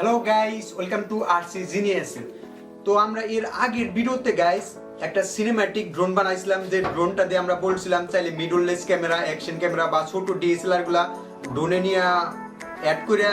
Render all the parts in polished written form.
Hello guys, welcome to RC genius. তো আমরা এর আগের ভিডিওতে গাইস একটা সিনেম্যাটিক ড্রোন বানাইছিলাম, যে ড্রোনটা দিয়ে আমরা বলছিলাম চাইলে মিডললেস ক্যামেরা, অ্যাকশন ক্যামেরা বা ছোট ডিএসএলআর গুলা ড্রোনে নিয়ে অ্যাড করে,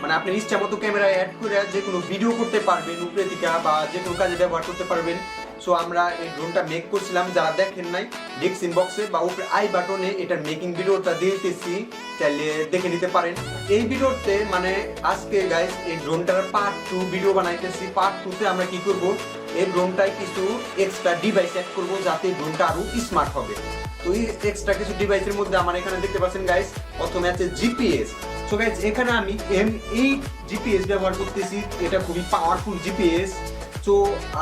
মানে আপনি ইচ্ছা মতো ক্যামেরা অ্যাড করে যে কোনো ভিডিও করতে পারবেন উপরে থেকে বা যে কোনো কাজে ব্যবহার করতে পারবেন। সো আমরা এই ড্রোনটা মেক করছিলাম, যারা দেখেন নাই ডিসক্রিপশন বক্সে বা উপরে আই বাটনে এটার মেকিং ভিডিওটা দিয়ে দিতেছি, চাইলে দেখে নিতে পারেন। এই ভিডিওতে মানে আজকে গাইস এই ড্রোনটার পার্ট 2 ভিডিও বানাইতেছি। পার্ট 2 তে আমরা কি করব, এই ড্রোনটায় কিছু এক্সট্রা ডিভাইস অ্যাড করব যাতে ড্রোনটা আরো স্মার্ট হবে। তো এই এক্সট্রা কিছু ডিভাইসের মধ্যে আমার এখানে দেখতে পাচ্ছেন গাইস, প্রথমে আছে জিপিএস। সো গাইস এখানে আমি M8 জিপিএস ব্যবহার করতেছি, এটা খুবই পাওয়ারফুল জিপিএস। সো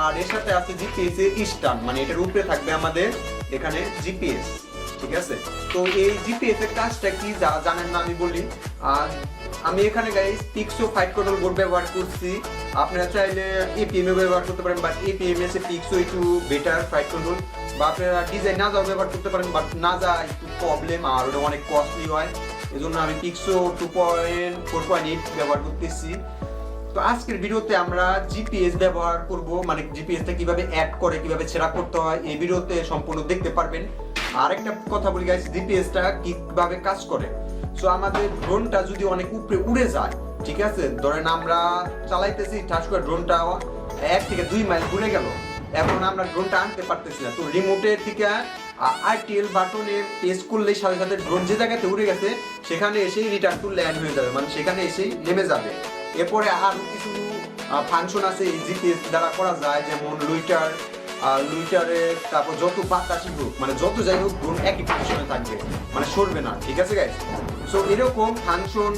আর এর সাথে আছে জিপিএস এর স্ট্যান্ড, মানে এটার উপরে থাকবে আমাদের এখানে জিপিএস, ঠিক আছে। তো এই জিপিএস এর কাজটা কি যারা জানেন না আমি বলি। আর আমি এখানে গাইস পিক্সো ফাইট কন্ট্রোল বোর্ড ব্যবহার করছি, আপনারা চাইলে এপিএম এ ব্যবহার করতে পারেন, বাট এপিএম এর পিক্সো একটু বেটার ফাইট কন্ট্রোল, বা আপনারা ডিজাইন নাজা ব্যবহার করতে পারেন, বাট নাজা একটু প্রবলেম আর ওটা অনেক কস্টলি হয়, এজন্য আমি পিক্সো 2.4.8 ব্যবহার করতেছি। তো আজকের ভিডিওতে আমরা জিপিএস ব্যবহার করব, মানে জিপিএসটা কিভাবে অ্যাড করে, কিভাবে সেটআপ করতে হয় এই ভিডিওতে সম্পূর্ণ দেখতে পারবেন। আর একটা কথা বলি গাইস, জিপিএসটা কিভাবে কাজ করে। সো আমাদের ড্রোনটা যদি অনেক উপরে উড়ে যায়, ঠিক আছে, ধরেন আমরা চালাইতেছি ঠাস করে ড্রোনটা 1 থেকে 2 মাইল ঘুরে গেল, এখন আমরা ড্রোনটা আনতে পারতেছি না। তো রিমোটের থেকে আরটিএল বাটনে প্রেস করলে সাথে সাথে ড্রোন যে জায়গাতে উড়ে গেছে সেখানে এসেই রিটার্ন টু ল্যান্ড হয়ে যাবে, মানে সেখানে এসেই নেমে যাবে। এরপরে আরো কিছু ফাংশন আছে এই জিপিএস দ্বারা করা যায়, যেমন লুইটারে তারপর যত বাতাসই হোক, মানে যত যাই হোক ড্রোন একই পজিশনে থাকবে, মানে সরবে না, ঠিক আছে গাইস। সো এরকম ফাংশন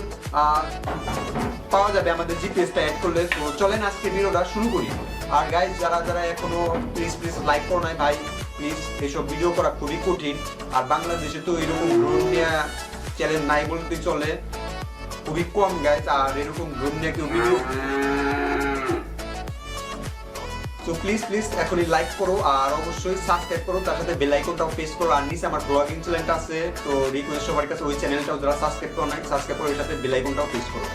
পাওয়া যাবে আমাদের জিপিএসটা অ্যাড করলে। তো চলেন আজকে ভিডিওটা শুরু করি। আর গাইস যারা যারা এখনো প্লিজ লাইক করো নাই ভাই, প্লিজ, এইসব ভিডিও করা খুবই কঠিন। আর বাংলাদেশে তো এরকম ড্রোন নিয়ে চ্যানেল নাই বলতে চলে, খুবই কম গাইস, আর এরকম ড্রোন নিয়ে কেউ ভিডিও। তো প্লিজ এখনই লাইক করো আর অবশ্যই সাবস্ক্রাইব করো, তার সাথে বেল আইকনটাও প্রেস করো। আর নিচে আমার ব্লগিং চ্যানেলটা আছে, তো রিকোয়েস্ট সবার কাছে ওই চ্যানেলটাও যারা সাবস্ক্রাইব করো নাই সাবস্ক্রাইব করো, এর সাথে বেল আইকনটাও প্রেস করো।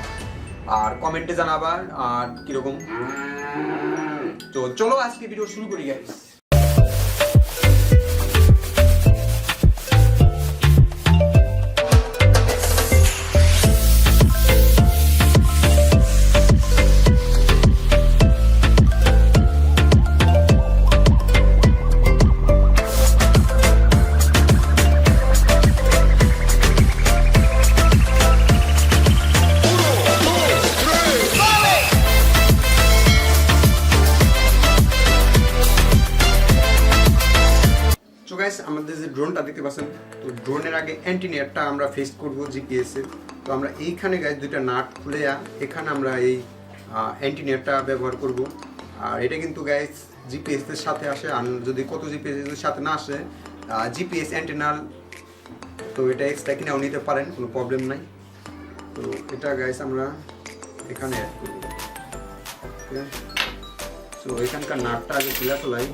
আর কমেন্টে জানাবা আর কিরকম। তো চলো আজকে ভিডিও শুরু করি গাইস। আমাদের যে ড্রোনটা দেখতে পাচ্ছেন, তো ড্রোনের আগে অ্যান্টিনিয়ারটা আমরা ফেস করব জিপিএস এর। তো আমরা এইখানে গাইস দুইটা নাট খুলে এখানে আমরা এই অ্যান্টিনিয়ারটা ব্যবহার করব। আর এটা কিন্তু গাইস জিপিএস এর সাথে আসে, আর যদি কত জিপিএস এর সাথে না আসে জিপিএস অ্যান্টেনাল, তো এটা এক্সট্রা কিনেও নিতে পারেন, কোনো প্রবলেম নাই। তো এটা গাইস আমরা এখানে অ্যাড করব। তো এখানকার নাটটা আগে খুলে ফেলাই।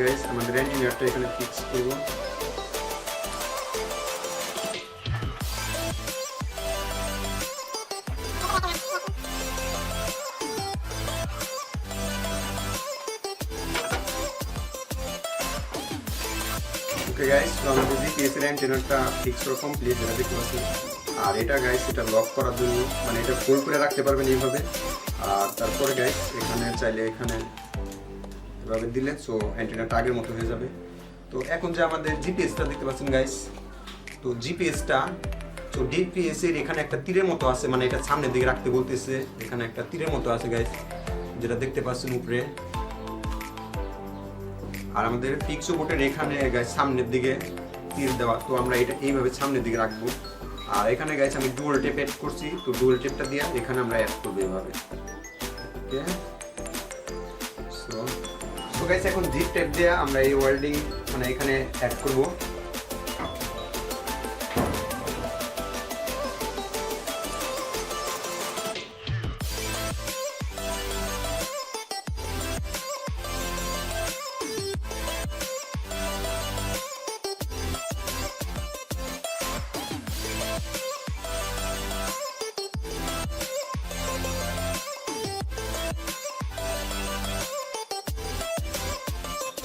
গাইস আমাদের অ্যান্টিনিয়ারটা এখানে ফিক্স করব। ওকে গাইস, তো আমাদের জিপিএস এর অ্যান্টিনিয়ারটা ফিক্স করা কমপ্লিট, এটা দেখতে পাচ্ছেন। আর এটা গাইস এটা লক করার জন্য, মানে এটা ফোল্ড করে রাখতে পারবেন এইভাবে। আর তারপরে গাইস এখানে চাইলে এখানে এভাবে দিলে সো অ্যান্টেনাটা আগের মতো হয়ে যাবে। তো এখন যে আমাদের জিপিএসটা দেখতে পাচ্ছেন গাইস, তো জিপিএসটা তো ডিপিএস এর এখানে একটা তীরের মতো আছে, মানে এটা সামনের দিকে রাখতে বলতেছে, এখানে একটা তীরের মতো আছে গাইস, যেটা দেখতে পাচ্ছেন উপরে। আর আমাদের পিক্সো বোর্ডের এখানে গাইস সামনের দিকে তীর দেওয়া, তো আমরা এটা এইভাবে সামনের দিকে রাখবো। আর এখানে গাইস আমি ডুয়াল টেপ অ্যাড করছি, তো ডুয়াল টেপটা দিয়ে এখানে আমরা অ্যাড করবো এইভাবে। ওকে, সো গাইস এখন জিপ টেপ দিয়ে আমরা এই ওয়েল্ডিং মানে এখানে অ্যাড করব।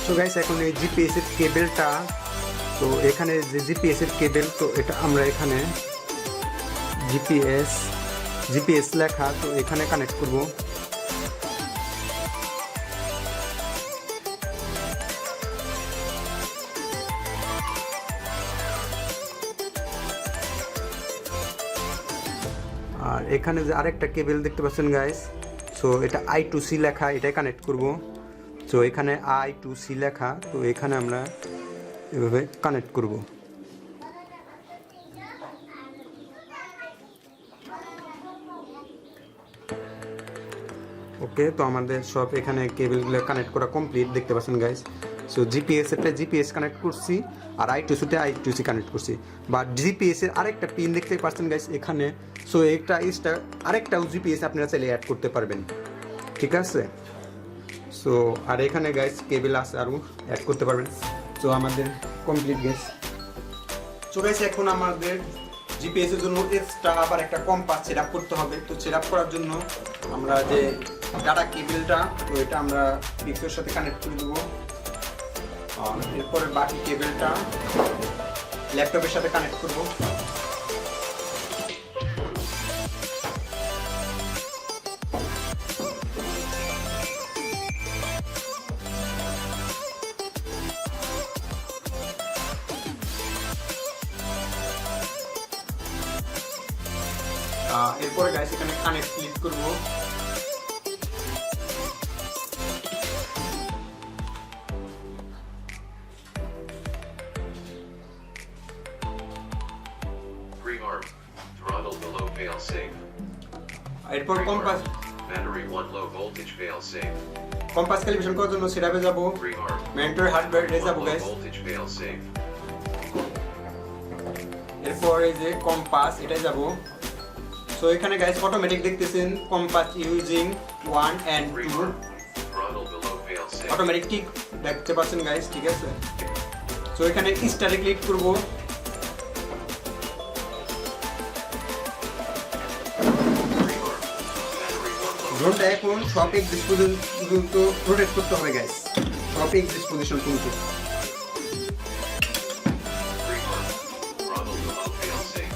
সো গাইস এখন এই জিপিএস এর কেবলটা, তো এখানে যে জিপিএস এর কেবল, তো এটা আমরা এখানে জিপিএস লেখা, তো এখানে কানেক্ট করব। আর এখানে যে আরেকটা কেবল দেখতে পাচ্ছেন গাইস, সো এটা I2C লেখা, এটাই কানেক্ট করব। সো এখানে I2C লেখা, তো এখানে আমরা এভাবে কানেক্ট করব। ওকে, তো আমাদের সব এখানে কেবলগুলো কানেক্ট করা কমপ্লিট দেখতে পাচ্ছেন গাইস। সো জিপিএস এর জিপিএস কানেক্ট করছি, আর I2C কানেক্ট করছি। বা জিপিএস এর আরেকটা পিন দেখতে পাচ্ছেন গাইস এখানে। সো একটা আরেকটাও জিপিএস আপনারা চাইলে অ্যাড করতে পারবেন, ঠিক আছে। সো আর এখানে গাইস কেবল আছে, আরও অ্যাড করতে পারবেন। সো আমাদের কমপ্লিট গাইস। সো গাইস এখন আমাদের জিপিএস এর জন্য এক্সট্রা আবার একটা কম্পাস সেটআপ করতে হবে। তো সেটআপ করার জন্য আমরা যে ডাটা কেবলটা, তো এটা আমরা পিক্সের সাথে কানেক্ট করে দেবো। আর এরপরে বাকি কেবলটা ল্যাপটপের সাথে কানেক্ট করব। এরপরে গাইস এখানে কানেক্ট ক্লিক করব। Throttle below fail safe. এরপর compass Battery 1 low voltage fail safe. Compass calibration করার জন্য সেটআপে যাব, মেন্টর হার্ডওয়্যারে যাব গাইস। Voltage fail safe. এরপর এই যে কম্পাস, এটাই যাব। সো এখানে গাইস অটোমেটিক দেখতেছেন compass using 1 and 2 Throttle below fail safe. Automatic ঠিক দেখতে পাচ্ছেন গাইস, ঠিক আছে। সো এখানে স্টারে ক্লিক করব। ড্রোনটা এখন সব এক্সিস পর্যন্ত রোটেট করতে হবে গাইস, সব এক্সিস পজিশন পর্যন্ত। Throttle below fail safe.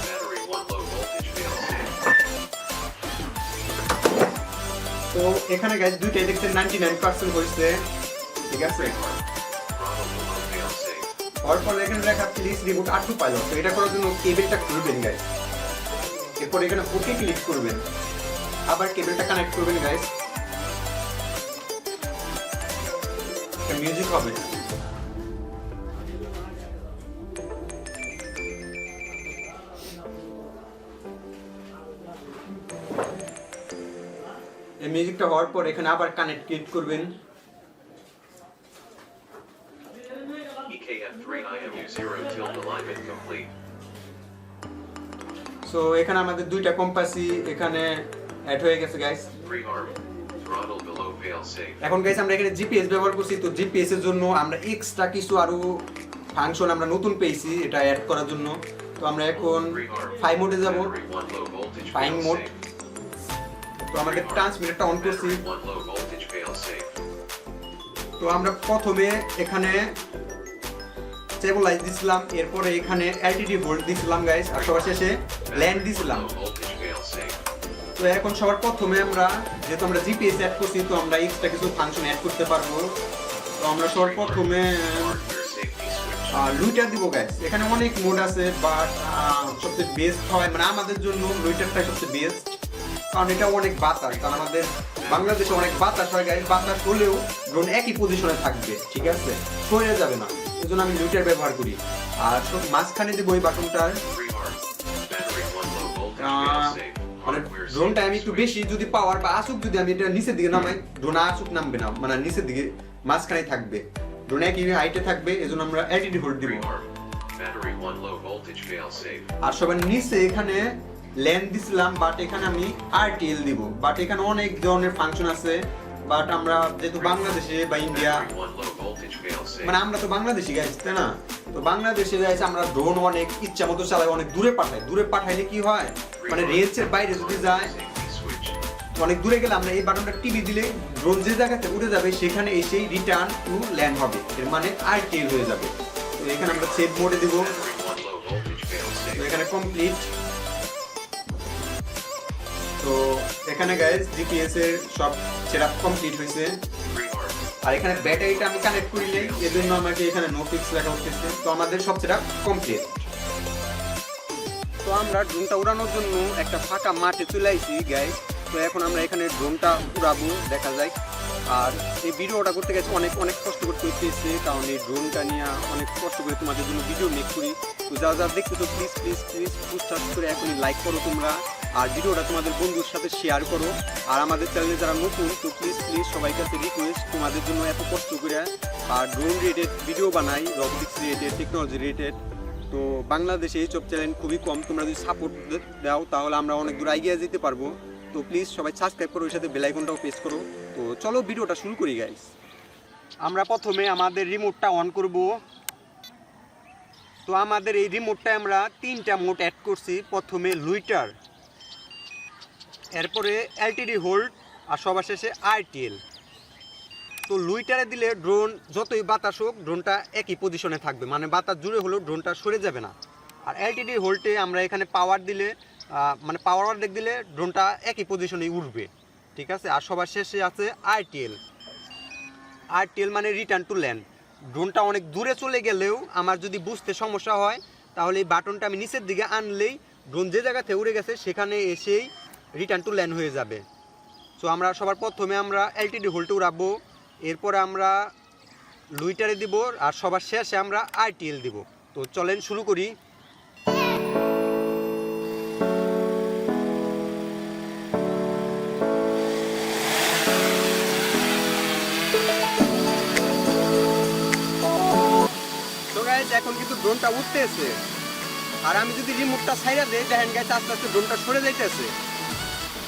Battery 1 low voltage fail safe. তো এখানে গাইস দুইটাই দেখছেন 99% হয়েছে, ঠিক আছে। Throttle below fail safe. তারপর এখানে লেখা প্লিজ রিবুট R2 পাইলট, তো এটা করার জন্য কেবলটা খুলবেন গাইস। এরপর এখানে ওকে ক্লিক করবেন, আবার কেবলটা কানেক্ট করবেন গাইস। একটা মিউজিক হবে। এই মিউজিকটা হওয়ার পর এখানে আবার কানেক্ট ক্লিক করবেন। EKF 3 IMU 0 tilde alignment complete. So এখানে আমাদের দুইটা কম্পাসই এখানে অ্যাড হয়ে গেছে guys. Pre-arm. Throttle below fail safe. এখন গাইস আমরা এখানে জিপিএস ব্যবহার করছি, তো জিপিএস এর জন্য আমরা এক্সট্রা কিছু আরো ফাংশন আমরা নতুন পেয়েছি এটা অ্যাড করার জন্য। তো আমরা এখন ফাই মোডে যাব। Battery 1 low voltage ফাইং fail mode, safe. তো আমাদের ট্রান্সমিটারটা অন করছি। Battery 1 low voltage fail safe. তো আমরা প্রথমে এখানে স্টেবিলাইজ দিছিলাম, এরপরে এখানে এলটিডি ভোল্ট দিছিলাম গাইস, আর সবার শেষে ল্যান্ড দিছিলাম। Low voltage fail safe. তো এখন সবার প্রথমে আমরা যেহেতু আমরা জিপিএস অ্যাড করছি, তো আমরা এক্সট্রা কিছু ফাংশন অ্যাড করতে পারবো। তো আমরা সবার প্রথমে Hardware safety switch. লুইটার দিব গাইস। এখানে অনেক মোড আছে, বাট সবচেয়ে বেস্ট হয় মানে আমাদের জন্য লুইটারটাই সবচেয়ে বেস্ট, কারণ এটা অনেক বাতাস, কারণ আমাদের বাংলাদেশে অনেক বাতাস হয় গাইস। বাতাস হলেও ড্রোন একই পজিশনে থাকবে, ঠিক আছে, সরে যাবে না, এই জন্য আমি লুইটার ব্যবহার করি। আর সব মাঝখানে দিব এই বাটনটার। Pre-arm. Battery 1 low voltage fail safe. মানে Hardware ড্রোনটা আমি safety একটু switch. বেশি যদি পাওয়ার বা আসুক, যদি আমি এটা নিচের দিকে নামাই, ড্রোন আসুক নামবে না, মানে নিচের দিকে মাঝখানে থাকবে, ড্রোন একই হাইটে থাকবে, এজন্য আমরা এলটিডি ভোল্ট দিব। Pre-arm. Battery 1 low voltage fail safe. আর সবার নিচে এখানে ল্যান্ড দিছিলাম, বাট এখানে আমি আরটিএল দিব। বাট এখানে অনেক ধরনের ফাংশন আছে, বাট আমরা যেহেতু বাংলাদেশে বা India Battery 1 low voltage voltage failsafe. মানে আমরা তো বাংলাদেশি গাইস তাই না, তো বাংলাদেশে গাইস আমরা ড্রোন অনেক ইচ্ছা মতো চালাই, অনেক দূরে পাঠাইলে কি হয় মানে রেঞ্জের বাইরে যদি যায় Safety switch. অনেক দূরে গেলে আমরা এই বাটনটা টিপি দিলে ড্রোন যে জায়গাতে উড়ে যাবে সেখানে এসেই রিটার্ন টু ল্যান্ড হবে, এর মানে আরটিএল হয়ে যাবে। তো এখানে আমরা সেভ মোডে দেব, Battery 1 low voltage তো failsafe. এখানে কমপ্লিট। তো এখানে গাইস জিপিএস এর সব সেটআপ কমপ্লিট হয়েছে, Rearm. আর এখানে ব্যাটারিটা আমি কানেক্ট করি নাই এজন্য আমাকে এখানে নো ফিক্স লেখা উঠতেছে। তো আমাদের সব সেটআপ কমপ্লিট। তো আমরা ড্রোনটা উড়ানোর জন্য একটা ফাঁকা মাঠে চলে আইছি গাইস। তো এখন আমরা এখানে ড্রোনটা উড়াবো, দেখা যায়। আর এই ভিডিওটা করতে গেছে অনেক কষ্ট করতে হচ্ছে, কারণ এই ড্রোনটা নিয়ে অনেক কষ্ট করে তোমাদের জন্য ভিডিও মেক করি। তো যারা দেখছো তো প্লিজ সাবস্ক্রাইব করে এখনই লাইক করো তোমরা, আর ভিডিওটা তোমাদের বন্ধুর সাথে শেয়ার করো। আর আমাদের চ্যানেলে যারা নতুন তো প্লিজ সবাই কাছে রিকোয়েস্ট, তোমাদের জন্য এত কষ্ট করে আর ড্রোন রিলেটেড ভিডিও বানাই, রবোটিক্স রিলেটেড, টেকনোলজি রিলেটেড। তো বাংলাদেশে এইসব চ্যানেল খুবই কম, তোমরা যদি সাপোর্ট দাও তাহলে আমরা অনেক দূর এগিয়ে যেতে পারবো। তো প্লিজ সবাই সাবস্ক্রাইব করো, ওই সাথে বেল আইকনটাও প্রেস করো। তো চলো ভিডিওটা শুরু করি গাইস। আমরা প্রথমে আমাদের রিমোটটা অন করব। তো আমাদের এই রিমোটটা আমরা 3টা মোড অ্যাড করছি, প্রথমে লুইটার, এরপরে এলটিডি হোল্ড, আর সবার শেষে আরটিএল। তো লুইটারে দিলে ড্রোন যতই বাতাস হোক ড্রোনটা একই পজিশনে থাকবে, মানে বাতাস জুড়ে হলেও ড্রোনটা সরে যাবে না। আর এলটিডি হোল্ডে আমরা এখানে পাওয়ার দিলে মানে পাওয়ার অর্ধেক দিলে ড্রোনটা একই পজিশনেই উঠবে, ঠিক আছে। আর সবার শেষে আছে আরটিএল মানে রিটার্ন টু ল্যান্ড। ড্রোনটা অনেক দূরে চলে গেলেও আমার যদি বুঝতে সমস্যা হয় তাহলে এই বাটনটা আমি নিচের দিকে আনলেই ড্রোন যে জায়গাতে উড়ে গেছে সেখানে এসেই রিটার্ন টু ল্যান্ড হয়ে যাবে। সো আমরা সবার প্রথমে আমরা এলটিডি হোল্ডে উড়াবো, এরপরে আমরা লুইটারে দিব, আর সবার শেষে আমরা আরটিএল দিব। তো চলেন শুরু করি। তো গাইস এখন কিন্তু ড্রোনটা উঠতেছে, আর আমি যদি রিমোটটা ছাইড়া দেই দেখেন গাইস আস্তে আস্তে ড্রোনটা সরে যাইতেছে,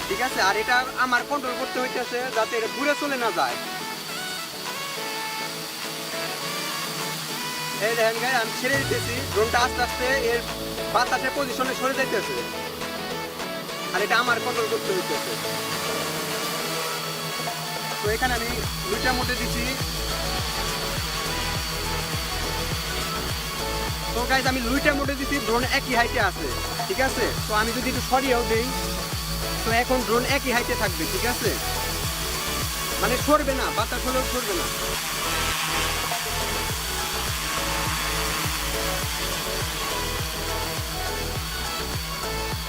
ঠিক আছে। আর এটা আমার কন্ট্রোল করতে হইতেছে যাতে এটা দূরে চলে না যায়। এই দেখেন গাইস আমি ছেড়ে দিতেছি, ড্রোনটা আস্তে আস্তে এর বাতাসের পজিশনে সরে যাইতেছে, আর এটা আমার কন্ট্রোল করতে হইতেছে। তো এখানে আমি দুইটা মোটে দিচ্ছি। তো গাইস আমি লুইটা মোডে দিচ্ছি, ড্রোন একই হাইটে আছে, ঠিক আছে। তো আমি যদি একটু সরিয়েও দেই তো এখন ড্রোন একই হাইটে থাকবে, ঠিক আছে, মানে সরবে না, বাতাস হলেও সরবে না।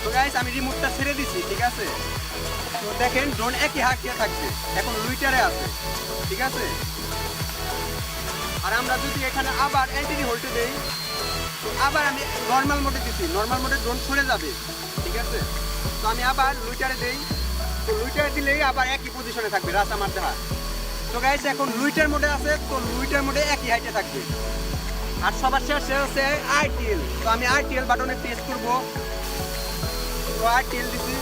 তো গাইস আমি রিমোটটা ছেড়ে দিছি, ঠিক আছে। তো দেখেন ড্রোন একই হাইটে থাকবে, এখন লুইটারে আছে, ঠিক আছে। আর আমরা যদি এখানে আবার এলটিডি হোল্ডে দেই, আবার আমি নর্মাল মোডে দিচ্ছি, নর্মাল মোডে ড্রোন সরে যাবে, ঠিক আছে। তো আমি আবার লুইটারে দেই, তো লুইটারে দিলেই আবার একই পজিশনে থাকবে, রাস আমার দেখা। তো গাইস এখন লুইটার মোডে আছে, তো লুইটার মোডে একই হাইটে থাকবে। আর সবার শেষে হচ্ছে আরটিএল, তো আমি আরটিএল বাটনে প্রেস করব। তো আরটিএল দিচ্ছি।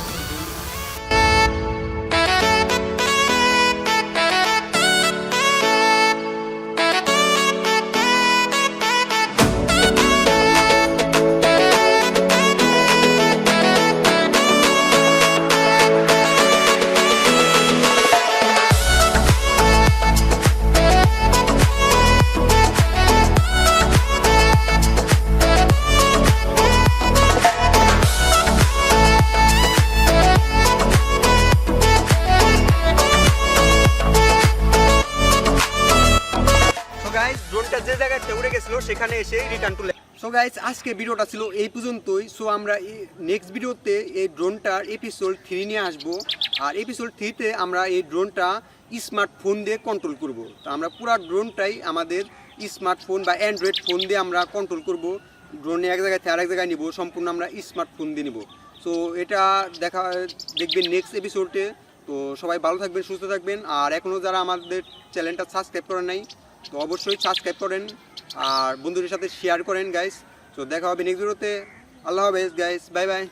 ড্রোনটা যে জায়গাতে উড়ে গেছিল সেখানে এসে return to land. So guys আজকে ভিডিওটা ছিল এই পর্যন্তই। সো আমরা নেক্সট ভিডিওতে এই ড্রোনটার এপিসোড 3 নিয়ে আসবো, আর এপিসোড 3তে আমরা এই ড্রোনটা স্মার্টফোন দিয়ে কন্ট্রোল করব। তো আমরা পুরো ড্রোনটাই আমাদের স্মার্টফোন বা অ্যান্ড্রয়েড ফোন দিয়ে আমরা কন্ট্রোল করব। ড্রোনে এক জায়গা থেকে আরেক জায়গায় নিব, সম্পূর্ণ আমরা স্মার্টফোন দিয়ে নিব। সো এটা দেখবেন নেক্সট এপিসোডে। তো সবাই ভালো থাকবেন, সুস্থ থাকবেন। আর এখনও যারা আমাদের চ্যানেলটা সাবস্ক্রাইব করেন নাই তো অবশ্যই সাবস্ক্রাইব করেন আর বন্ধুদের সাথে শেয়ার করেন গাইস। তো দেখা হবে নেক্সট ভিডিওতে। আল্লাহ হাফেজ গাইস, বাই বাই।